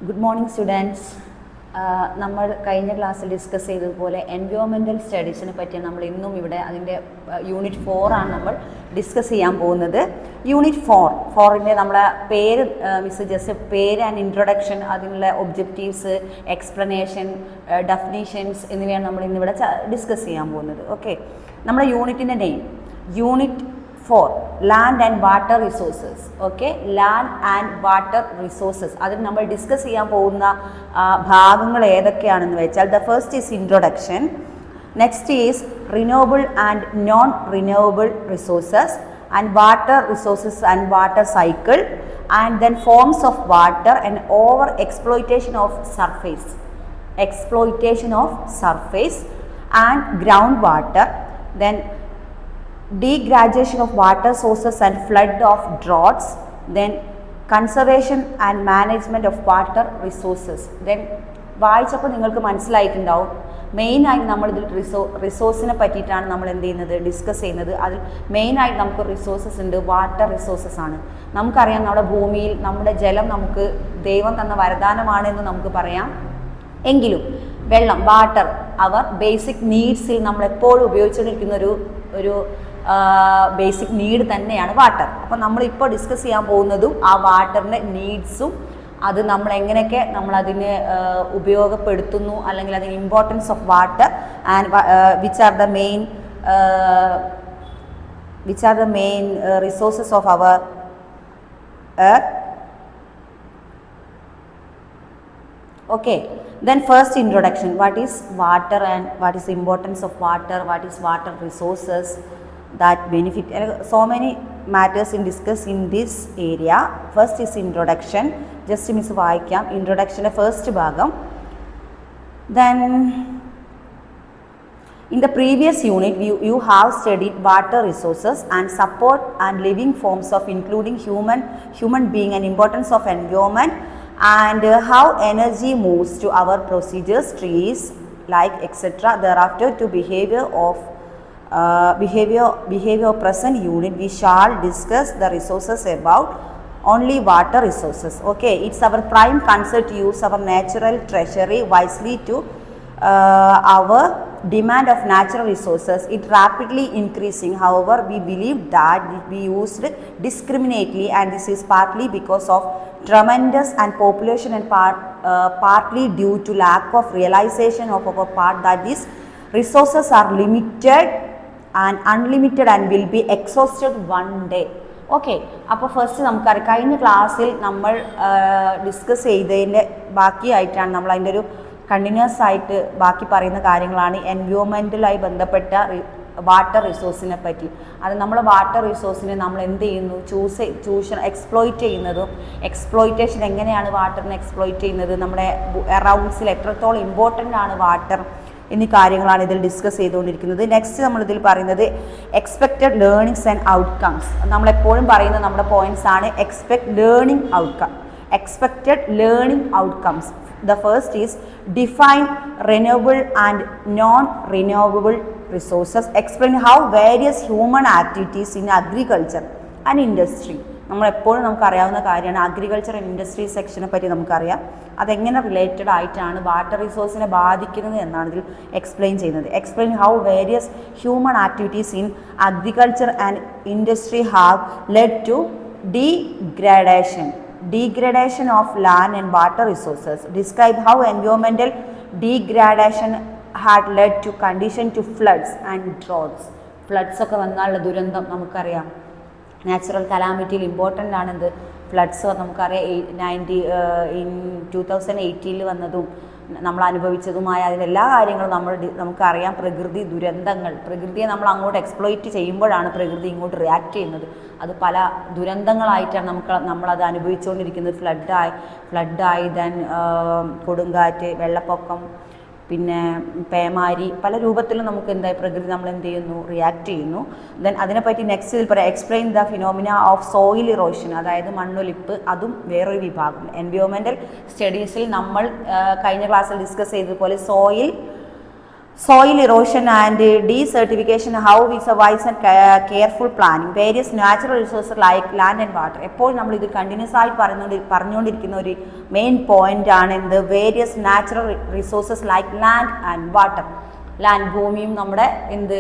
Good morning, students. നമ്മൾ കഴിഞ്ഞ ക്ലാസ്സിൽ ഡിസ്കസ് ചെയ്തതുപോലെ എൻവയോൺമെൻറ്റൽ സ്റ്റഡീസിനെ പറ്റി നമ്മൾ ഇന്നും ഇവിടെ അതിൻ്റെ യൂണിറ്റ് 4 ആണ് നമ്മൾ ഡിസ്കസ് ചെയ്യാൻ പോകുന്നത്. യൂണിറ്റ് 4ൻ്റെ നമ്മളെ പേര് മിസ് ജസ്റ്റ് പേര് ആൻഡ് ഇൻട്രൊഡക്ഷൻ, അതിനുള്ള ഒബ്ജക്റ്റീവ്സ്, എക്സ്പ്ലനേഷൻ, ഡെഫിനീഷൻസ് എന്നിവയാണ് നമ്മൾ ഇന്നിവിടെ ഡിസ്കസ് ചെയ്യാൻ പോകുന്നത്. ഓക്കെ, നമ്മുടെ യൂണിറ്റിൻ്റെ name unit 4 land and water resources. Okay, land and water resources. അതിൽ നമ്മൾ ഡിസ്കസ് ചെയ്യാൻ പോകുന്ന ഭാഗങ്ങൾ ഏതൊക്കെയാണെന്ന് വെച്ചാൽ the first is introduction, next is renewable and non renewable resources and water resources and water cycle and then forms of water and over exploitation of surface and ground water, then degradation of water sources and flood of droughts, then conservation and management of water resources. then വായിച്ചപ്പോൾ നിങ്ങൾക്ക് മനസ്സിലായിട്ടുണ്ടാവും മെയിനായിട്ട് നമ്മളിതിൽ റിസോഴ്സിനെ പറ്റിയിട്ടാണ് നമ്മൾ എന്ത് ചെയ്യുന്നത്, discuss ചെയ്യുന്നത്. അതിൽ മെയിനായിട്ട് നമുക്ക് റിസോഴ്സസ് ഉണ്ട്, വാട്ടർ റിസോഴ്സസ് ആണ്. നമുക്കറിയാം നമ്മുടെ ഭൂമിയിൽ നമ്മുടെ ജലം നമുക്ക് ദൈവം തന്ന വരദാനമാണെന്ന് നമുക്ക് പറയാം. എങ്കിലും വെള്ളം, വാട്ടർ, അവർ ബേസിക് നീഡ്സിൽ നമ്മളെപ്പോഴും ഉപയോഗിച്ചുകൊണ്ടിരിക്കുന്ന ഒരു ബേസിക് നീഡ് തന്നെയാണ് വാട്ടർ. അപ്പോൾ നമ്മളിപ്പോൾ ഡിസ്കസ് ചെയ്യാൻ പോകുന്നതും ആ വാട്ടറിൻ്റെ നീഡ്സും അത് നമ്മൾ എങ്ങനെയൊക്കെ നമ്മളതിന് ഉപയോഗപ്പെടുത്തുന്നു, അല്ലെങ്കിൽ അതിന് importance of water and which are the main resources of our earth. Okay, then first introduction, what is water and what is the importance of water, what is water resources that benefit, so many matters in discuss in this area. First is introduction, just miss vaayikam introduction first bhagam. Then in the previous unit you have studied water resources and support and living forms of including human being and importance of environment and how energy moves to our procedures, trees, like etc. Thereafter to behavior of present unit we shall discuss the resources about only water resources. Okay, it's our prime concern to use our natural treasury wisely to our demand of natural resources. It rapidly increasing, however we believe that it be used discriminately, and this is partly because of tremendous and population and partly due to lack of realization of our part that these resources are limited and unlimited and will be exhausted one day. Okay, അപ്പോൾ first നമുക്കറിയാം കഴിഞ്ഞ ക്ലാസ്സിൽ നമ്മൾ discuss ചെയ്തതിൻ്റെ ബാക്കിയായിട്ടാണ് നമ്മൾ അതിൻ്റെ ഒരു continuous ആയിട്ട് ബാക്കി പറയുന്ന കാര്യങ്ങളാണ് എൻവയോൺമെൻറ്റലായി ബന്ധപ്പെട്ട വാട്ടർ റിസോഴ്സിനെ പറ്റി. അത് നമ്മൾ വാട്ടർ റിസോഴ്സിനെ നമ്മൾ എന്ത് ചെയ്യുന്നു, ചൂഷണം എക്സ്പ്ലോയിറ്റ് ചെയ്യുന്നതും എക്സ്പ്ലോയിറ്റേഷൻ എങ്ങനെയാണ് വാട്ടറിനെ എക്സ്പ്ലോയിറ്റ് ചെയ്യുന്നത്, നമ്മുടെ അറൗണ്ട്സിൽ എത്രത്തോളം ഇമ്പോർട്ടൻ്റ് ആണ് വാട്ടർ എന്നീ കാര്യങ്ങളാണ് ഇതിൽ ഡിസ്കസ് ചെയ്തുകൊണ്ടിരിക്കുന്നത്. നെക്സ്റ്റ് നമ്മളിതിൽ പറയുന്നത് എക്സ്പെക്റ്റഡ് ലേണിങ്സ് ആൻഡ് ഔട്ട്കംസ്. നമ്മളെപ്പോഴും പറയുന്ന നമ്മുടെ പോയിന്റ്സ് ആണ് expected learning outcomes. The first is define renewable and non-renewable resources. Explain how various human activities in agriculture and industry. നമ്മളെപ്പോഴും നമുക്കറിയാവുന്ന കാര്യമാണ് അഗ്രികൾച്ചർ ആൻഡ് ഇൻഡസ്ട്രി സെക്ഷനെ പറ്റി നമുക്കറിയാം. അതെങ്ങനെ റിലേറ്റഡ് ആയിട്ടാണ് വാട്ടർ റിസോഴ്സിനെ ബാധിക്കുന്നത് എന്നാണ് ഇതിൽ എക്സ്പ്ലെയിൻ ചെയ്യുന്നത്. Explain how various human activities in agriculture and industry have led to degradation of land and water resources. Describe how environmental degradation had led to condition to floods and droughts. Floods ഒക്കെ വന്നാലുള്ള ദുരന്തം നമുക്കറിയാം. Natural കലാമിറ്റിയിൽ important ആണെന്ത് floods. നമുക്കറിയാം 2018 വന്നതും നമ്മൾ അനുഭവിച്ചതുമായ അതിലെല്ലാ കാര്യങ്ങളും നമുക്കറിയാം. പ്രകൃതി ദുരന്തങ്ങൾ, പ്രകൃതിയെ നമ്മൾ അങ്ങോട്ട് എക്സ്പ്ലോയിറ്റ് ചെയ്യുമ്പോഴാണ് പ്രകൃതി ഇങ്ങോട്ട് റിയാക്ട് ചെയ്യുന്നത്. അത് പല ദുരന്തങ്ങളായിട്ടാണ് നമ്മളത് അനുഭവിച്ചുകൊണ്ടിരിക്കുന്നത്. ഫ്ലഡായി ദെൻ കൊടുങ്കാറ്റ്, വെള്ളപ്പൊക്കം, പിന്നെ പേമാരി, പല രൂപത്തിലും നമുക്ക് എന്തായി പ്രകൃതി നമ്മൾ എന്ത് ചെയ്യുന്നു, റിയാക്ട് ചെയ്യുന്നു. ദെൻ അതിനെപ്പറ്റി നെക്സ്റ്റ് ഇതിൽ പറയാം explain the phenomena of soil erosion, അതായത് മണ്ണൊലിപ്പ്. അതും വേറൊരു വിഭാഗം. എൻവയോൺമെൻറ്റൽ സ്റ്റഡീസിൽ നമ്മൾ കഴിഞ്ഞ ക്ലാസ്സിൽ ഡിസ്കസ് ചെയ്തതുപോലെ soil erosion and desertification, how is a wise and careful planning, various natural resources like land and water. എപ്പോൾ നമ്മൾ ഇത് കണ്ടിന്യൂസ് ആയിട്ട് പറഞ്ഞുകൊണ്ടിരിക്കുന്ന ഒരു മെയിൻ പോയിന്റ് ആണ് എന്ത്, various natural resources like land and water. Land ഭൂമിയും നമ്മുടെ എന്ത്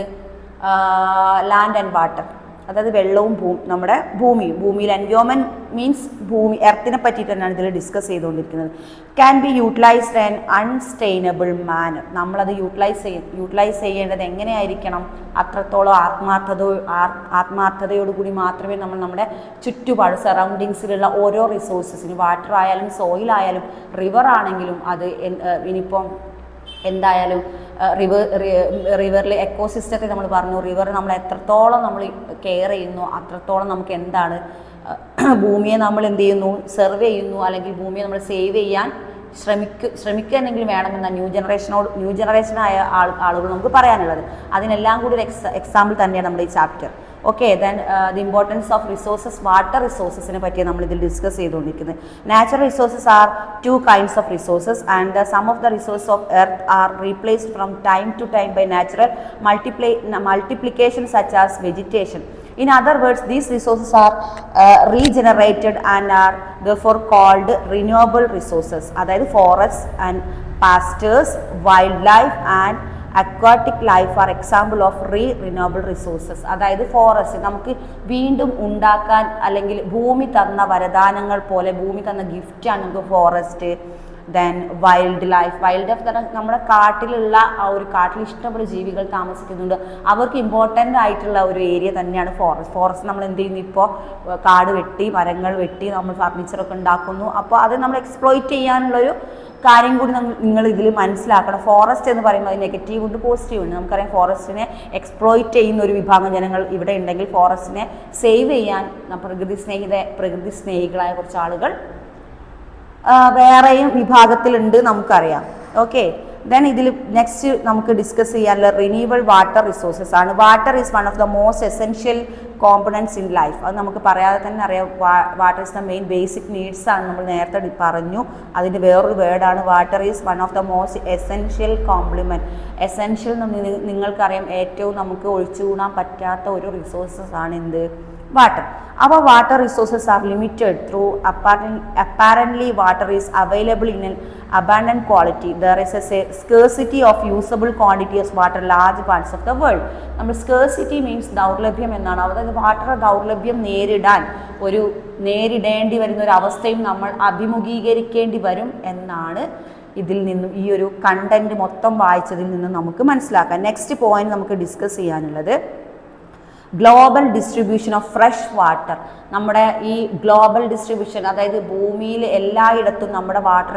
ലാൻഡ് ആൻഡ് വാട്ടർ, അതായത് വെള്ളവും നമ്മുടെ ഭൂമിയിൽ എൻവയോൺമെൻറ്റ് മീൻസ് ഭൂമി എർത്തിനെ പറ്റിയിട്ട് തന്നെയാണ് ഇതിൽ ഡിസ്കസ് ചെയ്തുകൊണ്ടിരിക്കുന്നത്. Can be utilised and unsustainable manner. നമ്മളത് യൂട്ടിലൈസ് ചെയ്യേണ്ടത് എങ്ങനെയായിരിക്കണം, അത്രത്തോളം ആത്മാർത്ഥതയോടുകൂടി മാത്രമേ നമ്മൾ നമ്മുടെ ചുറ്റുപാട് സറൗണ്ടിങ്സിലുള്ള ഓരോ റിസോഴ്സസിന്, വാട്ടർ ആയാലും സോയിൽ ആയാലും റിവർ ആണെങ്കിലും അത് ഇനിയിപ്പം എന്തായാലും റിവറിലെ എക്കോസിസ്റ്റത്തെ നമ്മൾ പറഞ്ഞു, റിവർ നമ്മൾ എത്രത്തോളം നമ്മൾ കെയർ ചെയ്യുന്നു അത്രത്തോളം നമുക്ക് എന്താണ് ഭൂമിയെ നമ്മൾ എന്ത് ചെയ്യുന്നു, സെർവ് ചെയ്യുന്നു, അല്ലെങ്കിൽ ഭൂമിയെ നമ്മൾ സേവ് ചെയ്യാൻ ശ്രമിക്കുകയെന്നെങ്കിലും വേണമെന്ന ന്യൂ ജനറേഷനായ ആളുകൾ നമുക്ക് പറയാനുള്ളത്. അതിനെല്ലാം കൂടി ഒരു എക്സാമ്പിൾ തന്നെയാണ് നമ്മുടെ ഈ chapter. Okay, then the importance of resources, water റിസോഴ്സസിനെ പറ്റി നമ്മൾ ഇതിൽ ഡിസ്കസ് ചെയ്തുകൊണ്ടിരിക്കുന്നത്. Natural resources are 2 kinds of resources and some of the resources of earth are replaced from time to time by natural multiplication such as vegetation. In other words, these resources are regenerated and are therefore called renewable resources. അതായത് forests and pastures, wildlife and aquatic life are example of renewable resources. അതായത് forest നമുക്ക് വീണ്ടും ഉണ്ടാക്കാൻ, അല്ലെങ്കിൽ ഭൂമി തന്ന വരദാനങ്ങൾ പോലെ ഭൂമി തന്ന ഗിഫ്റ്റാണ് നമുക്ക് ഫോറസ്റ്റ്. ദെൻ വൈൽഡ് ലൈഫ് തന്നെ നമ്മുടെ കാട്ടിലുള്ള ആ ഒരു കാട്ടിൽ ഇഷ്ടംപോലെ ജീവികൾ താമസിക്കുന്നുണ്ട്, അവർക്ക് ഇമ്പോർട്ടൻ്റ് ആയിട്ടുള്ള ഒരു ഏരിയ തന്നെയാണ് ഫോറസ്റ്റ്. നമ്മൾ എന്ത് ചെയ്യുന്നു, ഇപ്പോൾ കാട് വെട്ടി മരങ്ങൾ വെട്ടി നമ്മൾ ഫർണിച്ചറൊക്കെ ഉണ്ടാക്കുന്നു. അപ്പോൾ അത് നമ്മൾ എക്സ്പ്ലോയിറ്റ് ചെയ്യാനുള്ളൊരു കാര്യം കൂടി നിങ്ങൾ ഇതിൽ മനസ്സിലാക്കണം. ഫോറസ്റ്റ് എന്ന് പറയുമ്പോൾ അത് നെഗറ്റീവ് ഉണ്ട്, പോസിറ്റീവ് ഉണ്ട്. നമുക്കറിയാം ഫോറസ്റ്റിനെ എക്സ്പ്ലോയിറ്റ് ചെയ്യുന്ന ഒരു വിഭാഗം ജനങ്ങൾ ഇവിടെ ഉണ്ടെങ്കിൽ ഫോറസ്റ്റിനെ സേവ് ചെയ്യാൻ പ്രകൃതി സ്നേഹികളായ കുറച്ച് ആളുകൾ വേറെയും വിഭാഗത്തിലുണ്ട് നമുക്കറിയാം. ഓക്കെ, ദെൻ ഇതിൽ നെക്സ്റ്റ് നമുക്ക് ഡിസ്കസ് ചെയ്യാനുള്ള റിന്യൂവബിൾ വാട്ടർ റിസോഴ്സസ് ആണ്. Water is one of the most essential components in life. അത് നമുക്ക് പറയാതെ തന്നെ അറിയാം. Water is the main basic needs ആണ്, നമ്മൾ നേരത്തെ പറഞ്ഞു. അതിൻ്റെ വേറൊരു വേർഡാണ് water is one of the most essential complement. Essential നിങ്ങൾക്കറിയാം, ഏറ്റവും നമുക്ക് ഒഴിച്ചുകൂടാൻ പറ്റാത്ത ഒരു റിസോഴ്സസ് ആണ് എന്ത്, water. Our water resources are limited through apparently water is available in an abundant quality. There is a scarcity of usable quantity of water in large parts of the world. നമ്മൾ scarcity means ദൗർലഭ്യം എന്നാണ്. അതായത് water ദൗർലഭ്യം നേരിടേണ്ടി വരുന്ന ഒരു അവസ്ഥയും നമ്മൾ അഭിമുഖീകരിക്കേണ്ടി വരും എന്നാണ് ഇതിൽ നിന്നും, ഈ ഒരു കണ്ടന്റ് മൊത്തം വായിച്ചതിൽ നിന്നും നമുക്ക് മനസ്സിലാക്കാം. നെക്സ്റ്റ് പോയിന്റ് നമുക്ക് ഡിസ്കസ് ചെയ്യാനുള്ളത് global distribution of fresh water. നമ്മുടെ ഈ ഗ്ലോബൽ ഡിസ്ട്രിബ്യൂഷൻ, അതായത് ഭൂമിയിൽ എല്ലായിടത്തും നമ്മുടെ വാട്ടർ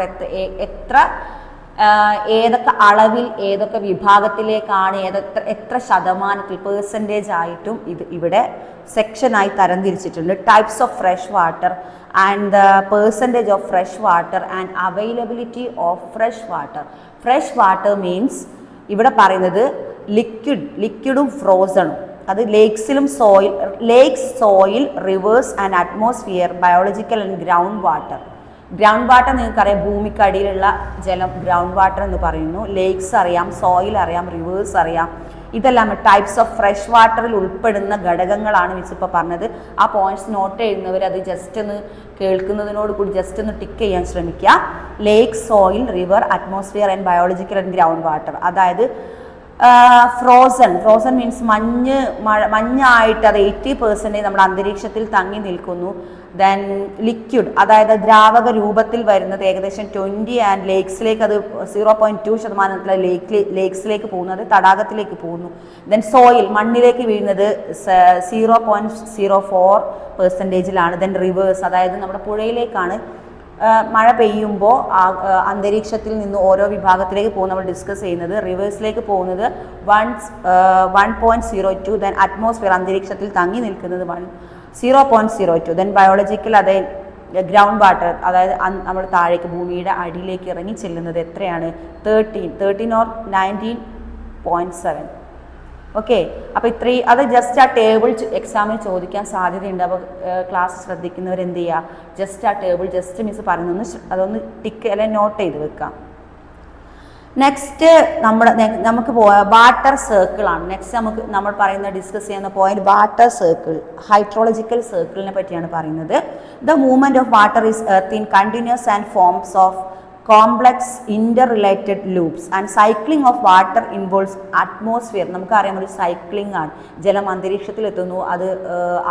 ഏതൊക്കെ അളവിൽ ഏതൊക്കെ വിഭാഗത്തിലേക്കാണ്, എത്ര ശതമാനത്തിൽ പെർസെൻറ്റേജ് ആയിട്ടും ഇവിടെ സെക്ഷനായി തരംതിരിച്ചിട്ടുണ്ട്. Types of fresh water and the percentage of fresh water and availability of fresh water. Fresh water means ഇവിടെ പറയുന്നത് ലിക്വിഡും ഫ്രോസണും. അത് ലേക്സിലും lakes, soil, rivers and atmosphere, biological and ground water. Ground water നിങ്ങൾക്കറിയാം, ഭൂമിക്കടിയിലുള്ള ജലം ഗ്രൗണ്ട് വാട്ടർ എന്ന് പറയുന്നു. ലേക്സ് അറിയാം, സോയിൽ അറിയാം, റിവേഴ്സ് അറിയാം. ഇതെല്ലാം ടൈപ്സ് ഓഫ് ഫ്രഷ് വാട്ടറിൽ ഉൾപ്പെടുന്ന ഘടകങ്ങളാണ് മിസ് ഇപ്പോൾ പറഞ്ഞത്. ആ പോയിന്റ്സ് നോട്ട് ചെയ്യുന്നവർ അത് ജസ്റ്റ് ഒന്ന് കേൾക്കുന്നതിനോട് കൂടി ജസ്റ്റ് ഒന്ന് ടിക്ക് ചെയ്യാൻ ശ്രമിക്കുക. Lake, soil, river, atmosphere and biological and ground water. അതായത് ഫ്രോസൺ മീൻസ് മഞ്ഞായിട്ട് അത് 80% നമ്മുടെ അന്തരീക്ഷത്തിൽ തങ്ങി നിൽക്കുന്നു. ദെൻ ലിക്വിഡ്, അതായത് ദ്രാവക രൂപത്തിൽ വരുന്നത് ഏകദേശം 20 ആൻഡ് ലേക്സിലേക്ക് അത് 0.2% ലേക്സിലേക്ക് പോകുന്നത് തടാകത്തിലേക്ക് പോകുന്നു. ദെൻ സോയിൽ, മണ്ണിലേക്ക് വീഴുന്നത് 0.04%. ദെൻ റിവേഴ്സ്, അതായത് നമ്മുടെ പുഴയിലേക്കാണ് മഴ പെയ്യുമ്പോൾ അന്തരീക്ഷത്തിൽ നിന്ന് ഓരോ വിഭാഗത്തിലേക്ക് പോകും നമ്മൾ ഡിസ്കസ് ചെയ്യുന്നത്. റിവേഴ്സിലേക്ക് പോകുന്നത് 1.02. ദെൻ അറ്റ്മോസ്ഫിയർ, അന്തരീക്ഷത്തിൽ തങ്ങി നിൽക്കുന്നത് 0.02. ദെൻ ബയോളജിക്കൽ, അതായത് ഗ്രൗണ്ട് വാട്ടർ, അതായത് നമ്മൾ താഴേക്ക് ഭൂമിയുടെ അടിയിലേക്ക് ഇറങ്ങി ചെല്ലുന്നത് എത്രയാണ്, 13 or 19.7. ഓക്കെ, അപ്പോൾ ഇത്രയും അത് ജസ്റ്റ് ആ ടേബിൾ എക്സാമിൽ ചോദിക്കാൻ സാധ്യതയുണ്ട്. അപ്പോൾ ക്ലാസ് ശ്രദ്ധിക്കുന്നവർ എന്ത് ചെയ്യുക, ജസ്റ്റ് ആ ടേബിൾ ജസ്റ്റ് മിസ് പറയുന്നൊന്ന് അതൊന്ന് ടിക്ക് അല്ലെങ്കിൽ നോട്ട് ചെയ്ത് വെക്കാം. നെക്സ്റ്റ് നമുക്ക് വാട്ടർ സർക്കിളാണ്. നെക്സ്റ്റ് നമ്മൾ ഡിസ്കസ് ചെയ്യുന്ന പോയിന്റ് വാട്ടർ സർക്കിൾ, ഹൈഡ്രോളജിക്കൽ സർക്കിളിനെ പറ്റിയാണ് പറയുന്നത്. The movement of water is earth in continuous and forms of complex Inter related loops and cycling of water involves atmosphere. നമുക്കറിയാം ഒരു സൈക്ലിംഗ് ആണ്, ജലം അന്തരീക്ഷത്തിലെത്തുന്നു, അത്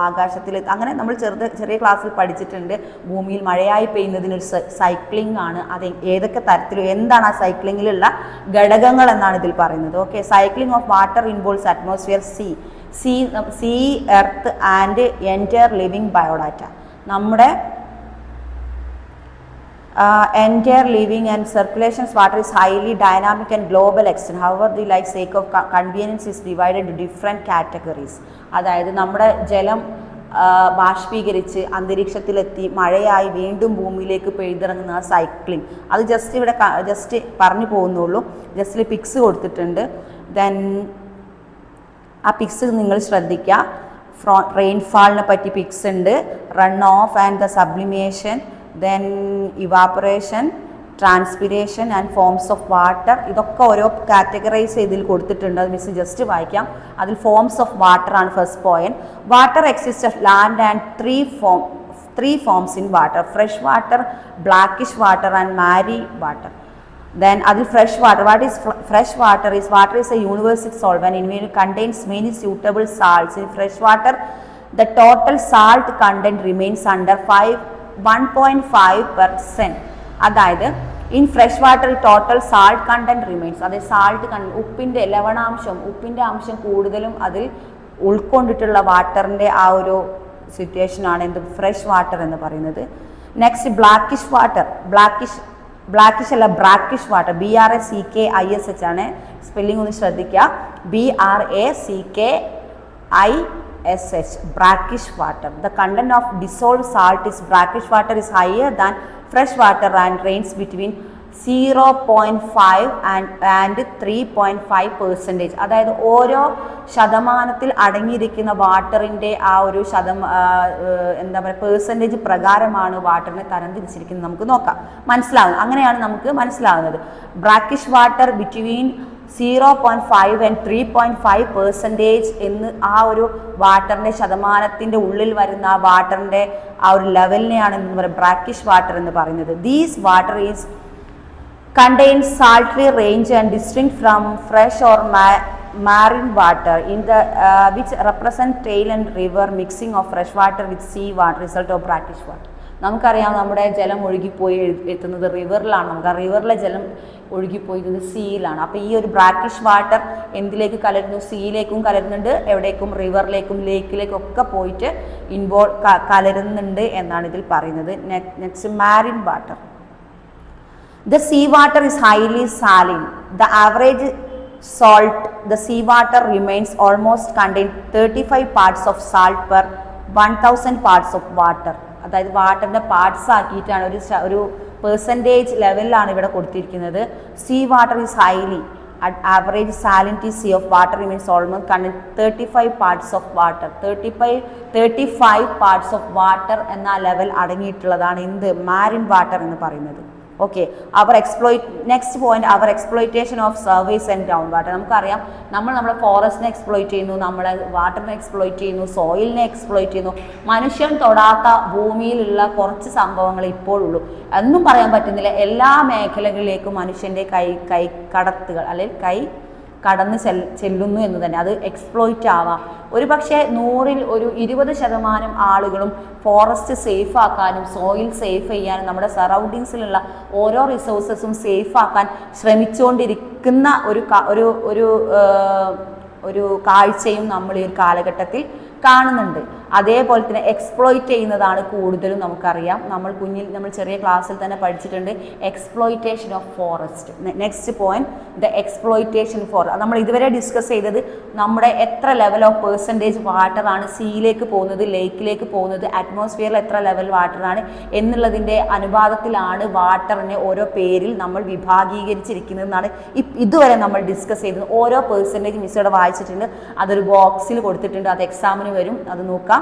ആകാശത്തിലെത്തും, അങ്ങനെ നമ്മൾ ചെറിയ ക്ലാസ്സിൽ പഠിച്ചിട്ടുണ്ട്. ഭൂമിയിൽ മഴയായി പെയ്യുന്നതിനൊരു സൈക്ലിംഗ് ആണ്. അത് ഏതൊക്കെ തരത്തിലും എന്താണ് ആ സൈക്ലിങ്ങിലുള്ള ഘടകങ്ങൾ എന്നാണ് ഇതിൽ പറയുന്നത്. Okay, cycling of water involves atmosphere, sea earth and entire living biodata. നമ്മുടെ entire living and circulation water is highly dynamic and global extent. However, the sake of convenience is divided into different categories. അതായത് നമ്മുടെ ജലം ബാഷ്പീകരിച്ച് അന്തരീക്ഷത്തിലെത്തി മഴയായി വീണ്ടും ഭൂമിയിലേക്ക് പെയ്തിറങ്ങുന്ന cycling, അത് just പറഞ്ഞു പോകുന്നുള്ളൂ. ജസ്റ്റ് പിക്സ് കൊടുത്തിട്ടുണ്ട്. ദെൻ ആ പിക്സ് നിങ്ങൾ ശ്രദ്ധിക്കുക. റെയിൻഫാളിനെ പറ്റി പിക്സ് ഉണ്ട്, run off and the sublimation, then evaporation, transpiration and forms of water. ഇതൊക്കെ ഓരോ കാറ്റഗറൈസ് ചെയ്തിൽ കൊടുത്തിട്ടുണ്ട്. അത് മിസ് ജസ്റ്റ് വായിക്കാം. അതിൽ ഫോംസ് ഓഫ് വാട്ടർ ആണ് first point. Water exist of land and three forms in water: fresh water, blackish water and marine water. Then അതിൽ fresh water, what is fresh water is water is a universal solvent in which contains many suitable salts. In fresh water the total salt content remains under 1.5%. അതായത് in fresh water total salt content remains, അതായത് salt ഉപ്പിൻ്റെ ലവണാംശം, ഉപ്പിൻ്റെ അംശം കൂടുതലും അതിൽ ഉൾക്കൊണ്ടിട്ടുള്ള വാട്ടറിൻ്റെ ആ ഒരു സിറ്റുവേഷനാണ് എന്ത് ഫ്രഷ് വാട്ടർ എന്ന് പറയുന്നത്. നെക്സ്റ്റ് ബ്ലാക്കിഷ് വാട്ടർ, ബ്ലാക്കിഷ് അല്ല ബ്രാക്കിഷ് വാട്ടർ, BRACKISH ആണ് സ്പെല്ലിംഗ് ഒന്ന് ശ്രദ്ധിക്കുക. BRACKISH, brackish water. The content of dissolved salt is brackish water is higher than fresh water and ranges between 0.5 and 3.5%. അതായത് ഓരോ ശതമാനത്തിൽ അടങ്ങിയിരിക്കുന്ന വാട്ടറിൻ്റെ ആ ഒരു എന്താ പറയുക പെർസെൻറ്റേജ് പ്രകാരമാണ് വാട്ടറിനെ തരംതിരിച്ചിരിക്കുന്നത്. നമുക്ക് നോക്കാം, മനസ്സിലാവും. അങ്ങനെയാണ് നമുക്ക് മനസ്സിലാവുന്നത്. ബ്രാക്കിഷ് വാട്ടർ ബിറ്റ്വീൻ 0.5 and 3.5% എന്ന് ആ ഒരു വാട്ടറിൻ്റെ ശതമാനത്തിൻ്റെ ഉള്ളിൽ വരുന്ന ആ വാട്ടറിൻ്റെ ആ ഒരു ലെവലിനെയാണ് എന്ന് പറയുന്നത് ബ്രാക്കിഷ് വാട്ടർ എന്ന് പറയുന്നത്. These water is contains salty range and distinct from fresh or marine water in the which represent tail and river mixing of fresh water with sea water, result of brackish water. നമുക്കറിയാം നമ്മുടെ ജലം ഒഴുകിപ്പോയി എത്തുന്നത് റിവറിലാണ്. നമുക്ക് ആ റിവറിലെ ജലം ഒഴുകിപ്പോയിരുന്നത് സീയിലാണ്. അപ്പോൾ ഈ ഒരു ബ്രാക്കിഷ് വാട്ടർ എന്തിലേക്ക് കലരുന്നു? സീയിലേക്കും കലരുന്നുണ്ട്, എവിടേക്കും റിവറിലേക്കും ലേക്കിലേക്കും ഒക്കെ പോയിട്ട് കലരുന്നുണ്ട് എന്നാണ് ഇതിൽ പറയുന്നത്. Next Marin water. The seawater is highly saline. The average salt, the seawater remains almost contain 35 parts of salt per 1000 parts of water. അതായത് വാട്ടറിൻ്റെ പാർട്സ് ആക്കിയിട്ടാണ് ഒരു പെർസെൻറ്റേജ് ലെവലിലാണ് ഇവിടെ കൊടുത്തിരിക്കുന്നത്. Sea water is highly average salinity of water remains almost contain 35 parts of water. 35 parts of water എന്ന level അടങ്ങിയിട്ടുള്ളതാണ് എന്ത് മാരിൻ വാട്ടർ എന്ന് പറയുന്നത്. Okay, next point our exploitation of service and ground water. നമുക്കറിയാം നമ്മുടെ ഫോറസ്റ്റിനെ എക്സ്പ്ലോയിറ്റ് ചെയ്യുന്നു, നമ്മളെ വാട്ടറിനെ exploit ചെയ്യുന്നു, സോയിലിനെ എക്സ്പ്ലോയിറ്റ് ചെയ്യുന്നു. മനുഷ്യൻ തൊടാത്ത ഭൂമിയിലുള്ള കുറച്ച് സംഭവങ്ങൾ ഇപ്പോഴുള്ളൂ എന്നും പറയാൻ പറ്റുന്നില്ല. എല്ലാ മേഖലകളിലേക്കും മനുഷ്യൻ്റെ കൈ കടത്തുകൾ അല്ലെങ്കിൽ കടന്ന് ചെല്ലുന്നു എന്ന് തന്നെ. അത് എക്സ്പ്ലോയിറ്റ് ആവാം. ഒരു പക്ഷേ 100ൽ ഒരു 20% ആളുകളും ഫോറസ്റ്റ് സേഫ് ആക്കാനും സോയിൽ സേഫ് ചെയ്യാനും നമ്മുടെ സറൗണ്ടിങ്സിലുള്ള ഓരോ റിസോഴ്സസും സേഫ് ആക്കാൻ ശ്രമിച്ചുകൊണ്ടിരിക്കുന്ന ഒരു കാഴ്ചയും നമ്മൾ ഈ ഒരു കാലഘട്ടത്തിൽ കാണുന്നുണ്ട്. അതേപോലെ തന്നെ എക്സ്പ്ലോയിറ്റ് ചെയ്യുന്നതാണ് കൂടുതലും നമുക്കറിയാം. നമ്മൾ ചെറിയ ക്ലാസ്സിൽ തന്നെ പഠിച്ചിട്ടുണ്ട് exploitation of forest. Next point the exploitation നമ്മൾ ഇതുവരെ ഡിസ്കസ് ചെയ്തത് നമ്മുടെ എത്ര ലെവൽ ഓഫ് പെർസെൻറ്റേജ് വാട്ടറാണ് സീയിലേക്ക് പോകുന്നത്, ലേക്കിലേക്ക് പോകുന്നത്, അറ്റ്മോസ്ഫിയറിൽ എത്ര ലെവൽ വാട്ടറാണ് എന്നുള്ളതിൻ്റെ അനുപാതത്തിലാണ് വാട്ടറിനെ ഓരോ പേരിൽ നമ്മൾ വിഭാഗീകരിച്ചിരിക്കുന്നതെന്നാണ് ഇതുവരെ നമ്മൾ ഡിസ്കസ് ചെയ്തത്. ഓരോ പെർസെൻറ്റേജ് മിസ്സോടെ വായിച്ചിട്ടുണ്ട്, അതൊരു ബോക്സിൽ കൊടുത്തിട്ടുണ്ട്, അത് എക്സാമിന് വരും, അത് നോക്കാം.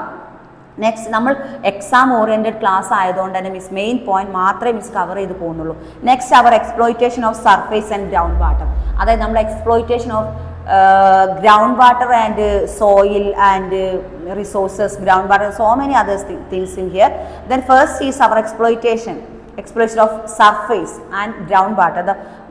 നെക്സ്റ്റ് നമ്മൾ എക്സാം ഓറിയൻറ്റഡ് ക്ലാസ് ആയതുകൊണ്ട് തന്നെ മിസ് മെയിൻ പോയിന്റ് മാത്രമേ മിസ് കവർ ചെയ്ത് പോകുന്നുള്ളൂ. Next our exploitation of surface and ground water, അതായത് നമ്മുടെ exploitation of ground water and soil and resources, groundwater, so many other things in here. Then first is our exploitation of surface and groundwater.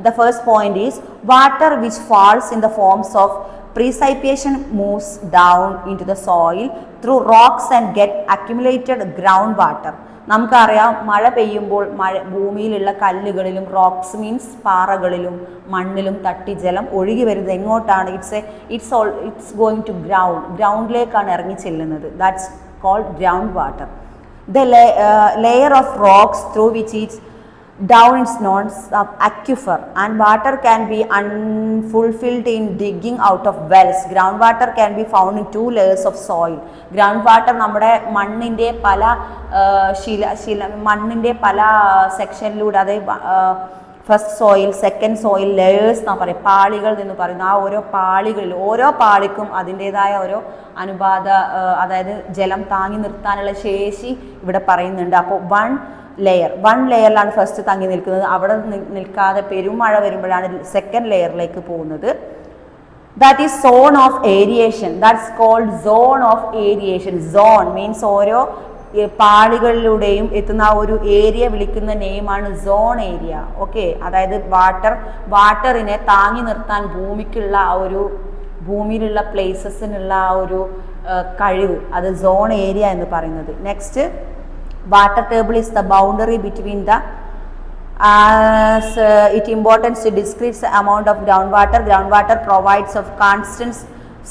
The first point is water which falls in the forms of precipitation moves down into the soil through rocks and get accumulated groundwater. നമുക്കറിയാം മഴ പെയ്യുമ്പോൾ ഭൂമിയിലുള്ള കല്ലുകളിലും, rocks means പാറകളിലും മണ്ണിലും തട്ടി ജലം ഒഴുകി വരുന്നത് എങ്ങോട്ടാണ്? ഇറ്റ്സ് ഗോയിങ് ടു ഗ്രൗണ്ടിലേക്കാണ് ഇറങ്ങി ചെല്ലുന്നത്. That's called ground water. The layer of rocks through which it's down is known as aquifer, and water can be unfulfilled in digging out of wells. Groundwater can be found in 2 layers of soil. Groundwater നമ്മുടെ മണ്ണിൻ്റെ പല സെക്ഷനിലൂടെ, അതായത് first soil, second soil, layers എന്നാ പറയുക, പാളികൾ എന്ന് പറയുന്ന ആ ഓരോ പാളികളിൽ ഓരോ പാളിക്കും അതിൻ്റെതായ ഓരോ അനുപാത, അതായത് ജലം താങ്ങി നിർത്താനുള്ള ശേഷി ഇവിടെ പറയുന്നുണ്ട്. അപ്പോൾ വൺ ലെയറിലാണ് ഫസ്റ്റ് തങ്ങി നിൽക്കുന്നത്. അവിടെ നിൽക്കാതെ പെരുമഴ വരുമ്പോഴാണ് സെക്കൻഡ് ലെയറിലേക്ക് പോകുന്നത്. That is zone of aeration. That's called zone of aeration. Zone means ഓരോ പാളികളിലൂടെയും എത്തുന്ന ആ ഒരു ഏരിയ വിളിക്കുന്ന നെയിമാണ് സോൺ ഏരിയ. ഓക്കെ, അതായത് വാട്ടറിനെ താങ്ങി നിർത്താൻ ഭൂമിക്കുള്ള ആ ഒരു, ഭൂമിയിലുള്ള പ്ലേസസിനുള്ള ആ ഒരു കഴിവ്, അത് സോൺ ഏരിയ എന്ന് പറയുന്നത്. Next, water table is the boundary between the its importance to discrete amount of groundwater provides of constant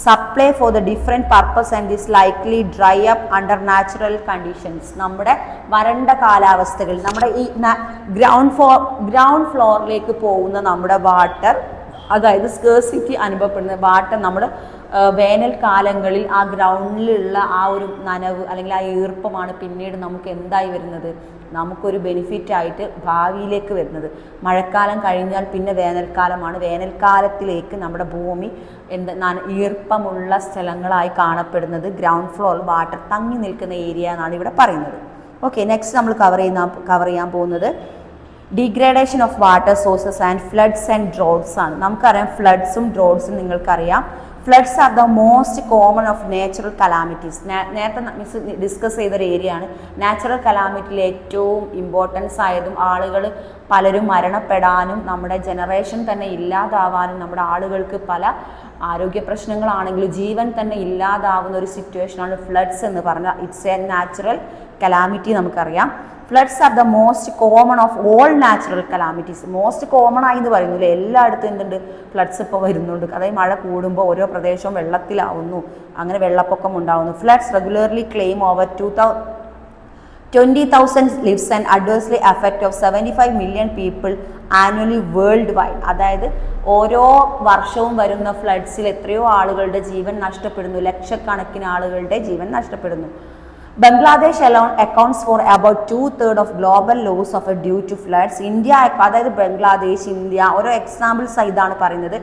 supply for the different purpose and is likely dry up under natural conditions. നമ്മുടെ വരണ്ട കാലാവസ്ഥകളിൽ നമ്മുടെ ഈ ground ഫ്ലോറിലേക്ക് പോകുന്ന നമ്മുടെ water, അതായത് scarcity അനുഭവപ്പെടുന്ന water നമ്മൾ വേനൽക്കാലങ്ങളിൽ ആ ഗ്രൗണ്ടിലുള്ള ആ ഒരു നനവ് അല്ലെങ്കിൽ ആ ഈർപ്പമാണ് പിന്നീട് നമുക്ക് എന്തായി വരുന്നത്, നമുക്കൊരു ബെനിഫിറ്റായിട്ട് ഭാവിയിലേക്ക് വരുന്നത്. മഴക്കാലം കഴിഞ്ഞാൽ പിന്നെ വേനൽക്കാലമാണ്. വേനൽക്കാലത്തിലേക്ക് നമ്മുടെ ഭൂമി ഈർപ്പമുള്ള സ്ഥലങ്ങളായി കാണപ്പെടുന്നത് ഗ്രൗണ്ട് ഫ്ലോറിൽ വാട്ടർ തങ്ങി നിൽക്കുന്ന ഏരിയ എന്നാണ് ഇവിടെ പറയുന്നത്. ഓക്കെ, നെക്സ്റ്റ് നമ്മൾ കവർ ചെയ്യാൻ പോകുന്നത് degradation of water sources and floods and droughts ആണ്. നമുക്കറിയാം ഫ്ലഡ്സും ഡ്രോട്ട്സും നിങ്ങൾക്കറിയാം. Floods are the most common of natural calamities. നേരത്തെ മിസ് ഡിസ്കസ് ചെയ്തൊരു ഏരിയ ആണ്. നാച്ചുറൽ കലാമിറ്റിയിൽ ഏറ്റവും ഇമ്പോർട്ടൻസ് ആയതും ആളുകൾ പലരും മരണപ്പെടാനും നമ്മുടെ ജനറേഷൻ തന്നെ ഇല്ലാതാവാനും നമ്മുടെ ആളുകൾക്ക് പല ആരോഗ്യ പ്രശ്നങ്ങളാണെങ്കിലും ജീവൻ തന്നെ ഇല്ലാതാവുന്ന ഒരു സിറ്റുവേഷനാണ് ഫ്ലഡ്സ് എന്ന് പറഞ്ഞാൽ. It's a natural calamity. നമുക്കറിയാം floods are the most common of all natural calamities. Most common ആയി എന്ന് പറയുന്നില്ല, എല്ലായിടത്തും എന്തുണ്ട്, ഫ്ലഡ്സ് ഇപ്പോൾ വരുന്നുണ്ട്. അതായത് മഴ കൂടുമ്പോൾ ഓരോ പ്രദേശവും വെള്ളത്തിലാവുന്നു, അങ്ങനെ വെള്ളപ്പൊക്കം ഉണ്ടാവുന്നു. Floods regularly claim over 20,000 lives and adversely affect of 75 million people annually worldwide. അതായത് ഓരോ വർഷവും വരുന്ന ഫ്ലഡ്സിൽ എത്രയോ ആളുകളുടെ ജീവൻ നഷ്ടപ്പെടുന്നു, ലക്ഷക്കണക്കിന് ആളുകളുടെ ജീവൻ നഷ്ടപ്പെടുന്നു. Bangladesh alone accounts for about 2/3 of global loss of due to floods. India, അതായത് ബംഗ്ലാദേശ്, ഇന്ത്യ ഓരോ എക്സാമ്പിൾസ് ഇതാണ് പറയുന്നത്.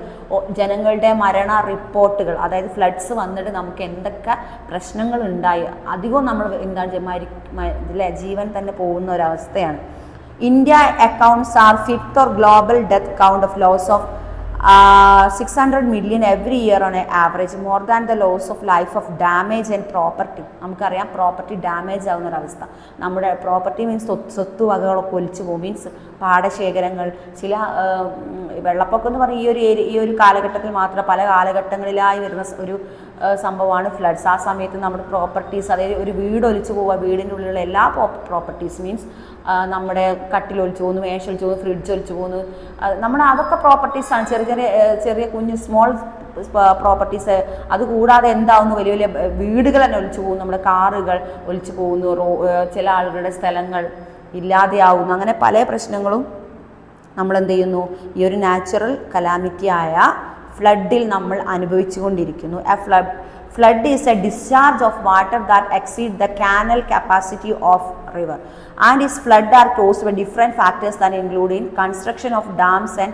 ജനങ്ങളുടെ മരണ റിപ്പോർട്ടുകൾ, അതായത് ഫ്ലഡ്സ് വന്നിട്ട് നമുക്ക് എന്തൊക്കെ പ്രശ്നങ്ങൾ ഉണ്ടായി, അധികവും നമ്മൾ എന്താണ് ജീവൻ തന്നെ പോകുന്ന ഒരവസ്ഥയാണ്. India accounts R 5th or global death count of loss of 600 million every year on an average, more than the loss of life of damage and property. നമുക്കറിയാം പ്രോപ്പർട്ടി ഡാമേജ് ആവുന്ന ഒരവസ്ഥ. നമ്മുടെ പ്രോപ്പർട്ടി മീൻസ് സ്വത്തുവകകളൊക്കെ ഒലിച്ചു പോകും. Means പാടശേഖരങ്ങൾ, ചില വെള്ളപ്പൊക്കം എന്ന് പറഞ്ഞാൽ ഈ ഒരു കാലഘട്ടത്തിൽ മാത്രം, പല കാലഘട്ടങ്ങളിലായി വരുന്ന ഒരു സംഭവമാണ് ഫ്ലഡ്സ്. ആ സമയത്ത് നമ്മുടെ പ്രോപ്പർട്ടീസ്, അതായത് ഒരു വീട് ഒലിച്ചു പോവുക, വീടിൻ്റെ ഉള്ളിലുള്ള എല്ലാ പ്രോപ്പർട്ടീസ് മീൻസ് നമ്മുടെ കട്ടിൽ ഒലിച്ചു പോകുന്നു, മേശ ഒലിച്ചു പോകുന്നു, ഫ്രിഡ്ജ് ഒലിച്ചു പോകുന്നു, നമ്മുടെ അതൊക്കെ പ്രോപ്പർട്ടീസാണ്. ചെറിയ കുഞ്ഞ് സ്മോൾ പ്രോപ്പർട്ടീസ്. അതുകൂടാതെ എന്താവുന്നു, വലിയ വലിയ വീടുകൾ തന്നെ ഒലിച്ചു പോകുന്നു, നമ്മുടെ കാറുകൾ ഒലിച്ചു പോകുന്നു, ചില ആളുകളുടെ സ്ഥലങ്ങൾ ഇല്ലാതെയാവുന്നു. അങ്ങനെ പല പ്രശ്നങ്ങളും നമ്മൾ എന്ത് ചെയ്യുന്നു, ഈ ഒരു നാച്ചുറൽ കലാമിറ്റിയായ ഫ്ലഡിൽ നമ്മൾ അനുഭവിച്ചു കൊണ്ടിരിക്കുന്നു. Flood is a discharge of water that exceeds the canal capacity of river, and its flood are caused by different factors that include in construction of dams and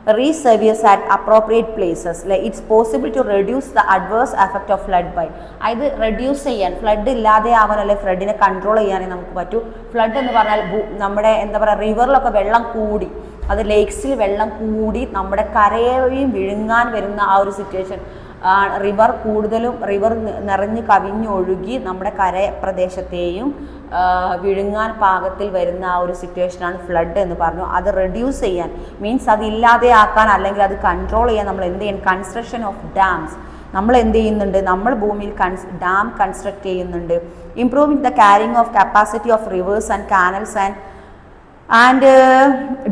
reservoirs at appropriate places. Like it's possible to reduce the adverse effect of flood by അത് reduce ചെയ്യാൻ flood ഇല്ലാതെ ആവാൻ അല്ലെങ്കിൽ ഫ്ലഡിനെ control ചെയ്യാനേ നമുക്ക് പറ്റൂ. Flood എന്ന് പറഞ്ഞാൽ നമ്മുടെ എന്താ പറയുക റിവറിലൊക്കെ വെള്ളം കൂടി അത് ലേക്സിൽ വെള്ളം കൂടി നമ്മുടെ കരയെയും വിഴുങ്ങാൻ വരുന്ന ആ ഒരു സിറ്റുവേഷൻ റിവർ കൂടുതലും റിവർ നിറഞ്ഞ് കവിഞ്ഞൊഴുകി നമ്മുടെ കരപ്രദേശത്തെയും വിഴുങ്ങാൻ പാകത്തിൽ വരുന്ന ആ ഒരു സിറ്റുവേഷനാണ് ഫ്ലഡ് എന്ന് പറഞ്ഞു. അത് റെഡ്യൂസ് ചെയ്യാൻ മീൻസ് അത് ഇല്ലാതെയാക്കാൻ അല്ലെങ്കിൽ അത് കൺട്രോൾ ചെയ്യാൻ നമ്മൾ എന്ത് ചെയ്യണം? കൺസ്ട്രക്ഷൻ ഓഫ് ഡാംസ് നമ്മൾ എന്ത് ചെയ്യുന്നുണ്ട്? നമ്മൾ ഭൂമിയിൽ ഡാം കൺസ്ട്രക്ട് ചെയ്യുന്നുണ്ട്. Improving the carrying of capacity of rivers and canals and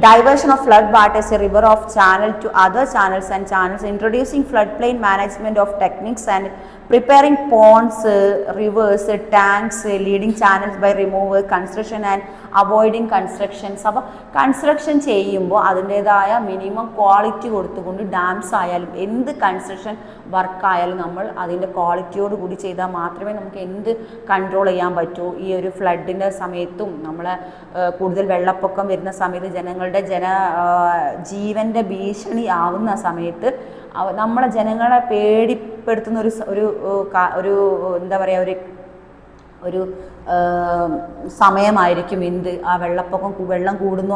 diversion of flood waters a river of channel to other channels and channels, introducing floodplain management of techniques and preparing ponds, rivers, tanks, leading channels by removal, construction and avoiding constructions. അപ്പോൾ construction ചെയ്യുമ്പോൾ അതിൻ്റേതായ minimum quality കൊടുത്തുകൊണ്ട് dams ആയാലും എന്ത് construction വർക്കായാലും നമ്മൾ അതിൻ്റെ ക്വാളിറ്റിയോട് കൂടി ചെയ്താൽ മാത്രമേ നമുക്ക് എന്ത് കൺട്രോൾ ചെയ്യാൻ പറ്റൂ. ഈ ഒരു ഫ്ലഡിൻ്റെ സമയത്തും നമ്മളെ കൂടുതൽ വെള്ളപ്പൊക്കം വരുന്ന സമയത്ത് ജനങ്ങളുടെ ജീവൻ്റെ ഭീഷണി ആവുന്ന സമയത്ത് നമ്മളെ ജനങ്ങളെ പേടിപ്പെടുത്തുന്ന ഒരു എന്താ പറയുക ഒരു സമയമായിരിക്കും എന്ത് ആ വെള്ളം കൂടുന്നോ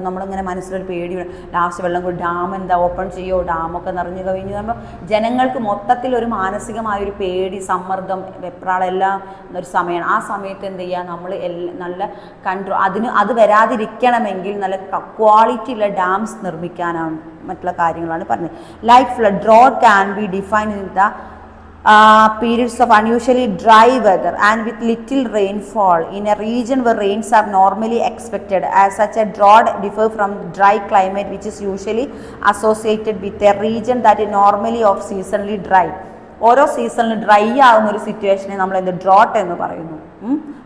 നമ്മളിങ്ങനെ മനസ്സിലൊരു പേടി ലാസ്റ്റ് വെള്ളം കൂടി ഡാം എന്താ ഓപ്പൺ ചെയ്യോ ഡാമൊക്കെ നിറഞ്ഞു കവിഞ്ഞു പറയുമ്പോൾ ജനങ്ങൾക്ക് മൊത്തത്തിൽ ഒരു മാനസികമായൊരു പേടി സമ്മർദ്ദം വെപ്രാളെല്ലാം ഒരു സമയമാണ്. ആ സമയത്ത് എന്ത് ചെയ്യുക? നമ്മൾ നല്ല അത് വരാതിരിക്കണമെങ്കിൽ നല്ല ക്വാളിറ്റി ഉള്ള ഡാംസ് നിർമ്മിക്കാനാണ് മറ്റുള്ള കാര്യങ്ങളാണ് പറഞ്ഞത്. Like flood drought can be defined in the periods of unusually dry weather and with little rainfall in a region where rains are normally expected. As such, a drought differs from dry climate which is usually associated with a region that is normally of seasonally dry. ഓരോ സീസണിൽ dry ആകുന്ന ഒരു സിറ്റുവേഷനെ നമ്മൾ എന്ത് drought എന്ന് പറയുന്നു.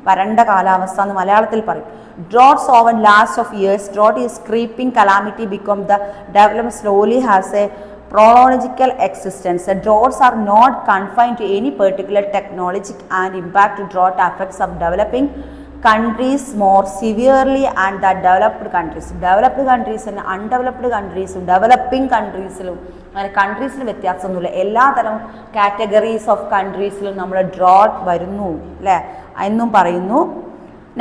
വരണ്ട കാലാവസ്ഥ എന്ന് മലയാളത്തിൽ പറയും. Droughts often last of years. Drought is creeping calamity become the development slowly has a chronological existence. The droughts are not confined to any particular technology and impact drought affects of developing countries more severely and the developed countries. Developed countries and undeveloped countries, developing countries-ലും അങ്ങനെ കൺട്രീസിൽ വ്യത്യാസമൊന്നുമില്ല. എല്ലാതരം categories of കൺട്രീസിലും നമ്മൾ drought വരുന്നു അല്ലേ എന്നും പറയുന്നു.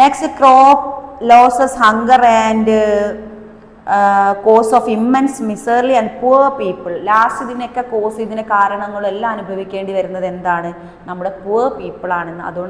Next crop losses, hunger and cause of immense misery and poor people. Last ഇതിനൊക്കെ കാരണങ്ങളെല്ലാം അനുഭവിക്കേണ്ടി വരുന്നത് എന്താണ്? നമ്മുടെ പുവർ പീപ്പിൾ ആണെന്ന്. അതുകൊണ്ട്